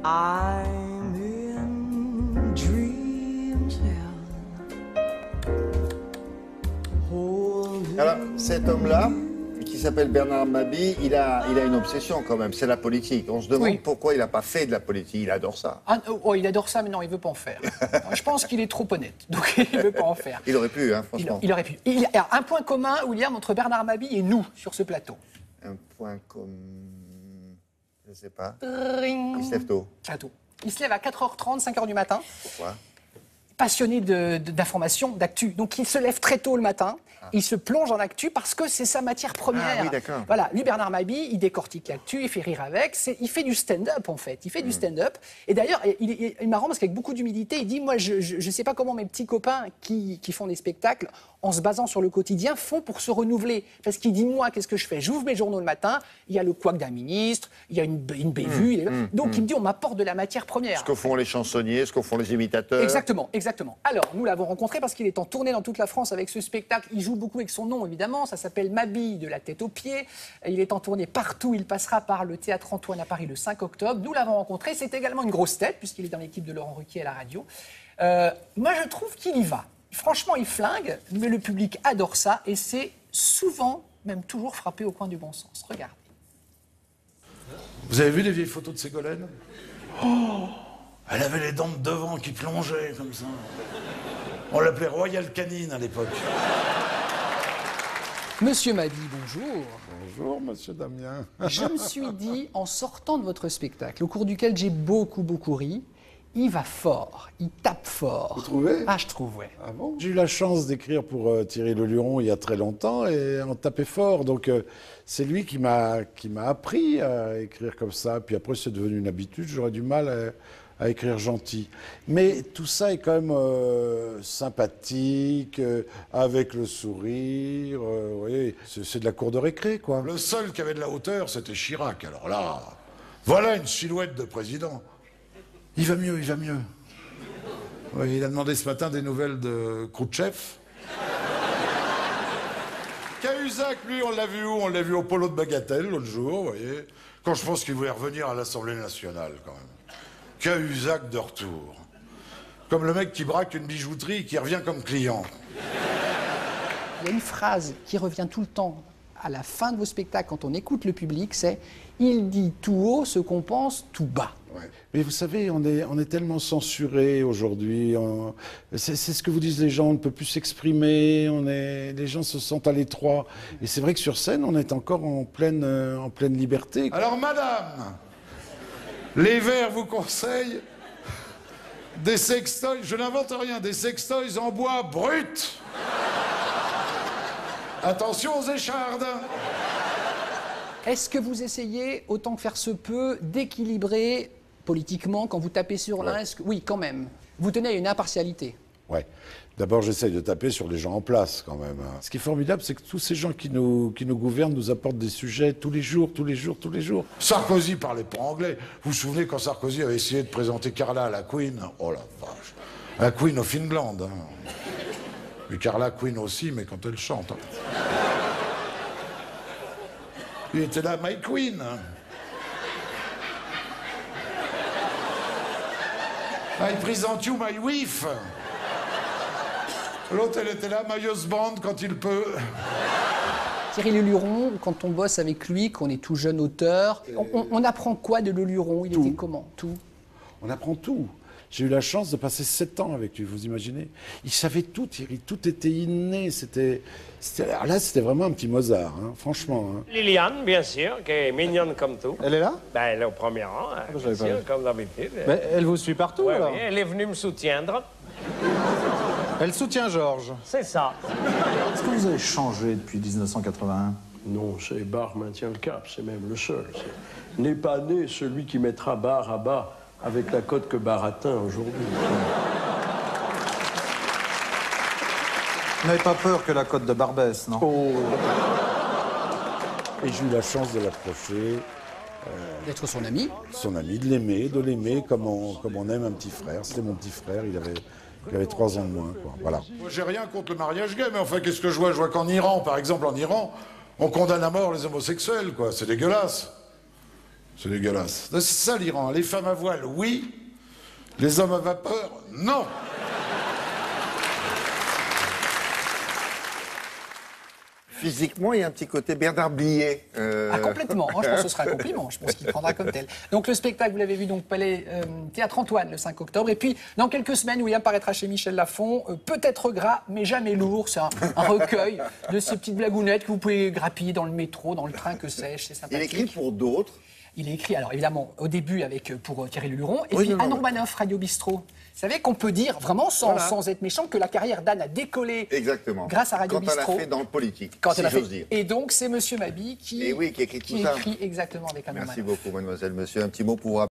I'm in dreams hell. Alors, cet homme-là, qui s'appelle Bernard Mabille, il a une obsession quand même, c'est la politique. On se demande pourquoi il n'a pas fait de la politique, il adore ça. Ah, oh, il adore ça, mais non, il ne veut pas en faire. Je pense qu'il est trop honnête, donc il ne veut pas en faire. Il aurait pu, hein, franchement. Il aurait pu. Alors, un point commun, William, entre Bernard Mabille et nous, sur ce plateau. Un point commun... Je ne sais pas. Ring. Il se lève tôt. Il se lève à 4h30, 5h du matin. Pourquoi? Passionné d'information, d'actu. Donc il se lève très tôt le matin, il se plonge en actu parce que c'est sa matière première. Ah oui, d'accord. Voilà, lui, Bernard Mabille, il décortique l'actu, il fait rire avec, il fait du stand-up en fait, il fait du stand-up. Et d'ailleurs, il est marrant parce qu'avec beaucoup d'humilité, il dit, moi je ne sais pas comment mes petits copains qui font des spectacles, en se basant sur le quotidien, font pour se renouveler. Parce qu'il dit, moi, qu'est-ce que je fais? J'ouvre mes journaux le matin, il y a le couac d'un ministre, il y a une bévue. Donc il me dit, on m'apporte de la matière première. Ce que font les chansonniers, ce que font les imitateurs. Exactement. Alors, nous l'avons rencontré parce qu'il est en tournée dans toute la France avec ce spectacle. Il joue beaucoup avec son nom, évidemment. Ça s'appelle Mabille de la tête aux pieds. Il est en tournée partout. Il passera par le Théâtre Antoine à Paris le 5 octobre. Nous l'avons rencontré. C'est également une grosse tête, puisqu'il est dans l'équipe de Laurent Ruquier à la radio. Moi, je trouve qu'il y va. Franchement, il flingue, mais le public adore ça. Et c'est souvent, même toujours, frappé au coin du bon sens. Regardez. Vous avez vu les vieilles photos de Ségolène? Oh, elle avait les dents de devant qui plongeaient comme ça. On l'appelait Royal Canine à l'époque. Monsieur Mabille, bonjour. Bonjour, monsieur Damien. Je me suis dit, en sortant de votre spectacle, au cours duquel j'ai beaucoup ri, il va fort, il tape fort. Vous trouvez? Ah, je trouve, ouais. Ah bon? J'ai eu la chance d'écrire pour Thierry Leluron il y a très longtemps et on tapait fort. Donc c'est lui qui m'a appris à écrire comme ça. Puis après, c'est devenu une habitude. J'aurais du mal à écrire gentil. Mais tout ça est quand même sympathique, avec le sourire. Oui, c'est de la cour de récré, quoi. Le seul qui avait de la hauteur, c'était Chirac. Alors là, voilà une silhouette de président. Il va mieux, il va mieux. Oui, il a demandé ce matin des nouvelles de Khrouchtchev. Cahuzac, lui, on l'a vu où? On l'a vu au polo de Bagatelle l'autre jour, vous voyez. Quand je pense qu'il voulait revenir à l'Assemblée nationale, quand même. Cahuzac de retour. Comme le mec qui braque une bijouterie et qui revient comme client. Il y a une phrase qui revient tout le temps à la fin de vos spectacles, quand on écoute le public, c'est « Il dit tout haut ce qu'on pense tout bas ». Ouais. Mais vous savez, on est tellement censuré aujourd'hui. C'est ce que vous disent les gens, on ne peut plus s'exprimer, les gens se sentent à l'étroit. Et c'est vrai que sur scène, on est encore en pleine liberté. Alors, madame, les Verts vous conseillent des sextoys, je n'invente rien, des sextoys en bois brut. Attention aux échardes. Est-ce que vous essayez, autant que faire se peut, d'équilibrer politiquement quand vous tapez sur l'un? Oui, quand même. Vous tenez à une impartialité. Ouais. D'abord, j'essaye de taper sur les gens en place, quand même. Ce qui est formidable, c'est que tous ces gens qui nous gouvernent nous apportent des sujets tous les jours. Sarkozy parlait pas anglais. Vous vous souvenez quand Sarkozy avait essayé de présenter Carla à la Queen? Oh la vache. La Queen of England. Hein. Mais Carla Queen aussi, mais quand elle chante. Hein. Il était là, my Queen. I present you my wife. L'autre, elle était là, my husband, quand il peut. Thierry Leluron, quand on bosse avec lui, qu'on est tout jeune auteur, on apprend quoi de Leluron? Il était comment? Tout. On apprend tout. J'ai eu la chance de passer 7 ans avec lui, vous imaginez? Il savait tout, Thierry, tout était inné. Là, c'était vraiment un petit Mozart, hein, franchement. Hein. Liliane, bien sûr, qui est mignonne comme tout. Elle est là? Ben, elle est au premier rang, hein, bien sûr, comme d'habitude. Mais elle vous suit partout, alors? Oui, elle est venue me soutiendre. Elle soutient Georges. C'est ça. Est-ce que vous avez changé depuis 1981? Non, c'est Bar maintient le cap, c'est même le seul. N'est pas né celui qui mettra Bar à bas avec la cote que Bar atteint aujourd'hui. Vous n'avez pas peur que la cote de Bar baisse, non? Oh. Et j'ai eu la chance de l'approcher. D'être son ami? Son ami, de l'aimer comme on aime un petit frère. C'était mon petit frère, il avait 3 ans de moins, quoi. Voilà. Moi, j'ai rien contre le mariage gay, mais enfin, qu'est-ce que je vois? Je vois qu'en Iran, par exemple, on condamne à mort les homosexuels, quoi. C'est dégueulasse. C'est dégueulasse. C'est ça l'Iran. Les femmes à voile, oui. Les hommes à vapeur, non. Physiquement, il y a un petit côté Bernard Blier. Ah, complètement. Je pense que ce sera un compliment. Je pense qu'il prendra comme tel. Donc, le spectacle, vous l'avez vu, donc, Palais Théâtre Antoine, le 5 octobre. Et puis, dans quelques semaines, William paraîtra chez Michel Lafon. Peut-être gras, mais jamais lourd. C'est un recueil de ces petites blagounettes que vous pouvez grappiller dans le métro, dans le train, que sais-je. C'est sympathique. Il écrit pour d'autres. Il est écrit, alors évidemment, au début pour Thierry Luron, et puis Anne Romanoff, Radio Bistrot. Vous savez qu'on peut dire, vraiment, sans être méchant, que la carrière d'Anne a décollé grâce à Radio Bistrot. Quand elle a fait dans le politique, si j'ose dire. Et donc, c'est Monsieur Mabie qui écrit tout ça. exactement avec Anne Romanoff. Merci beaucoup, mademoiselle, monsieur. Un petit mot pour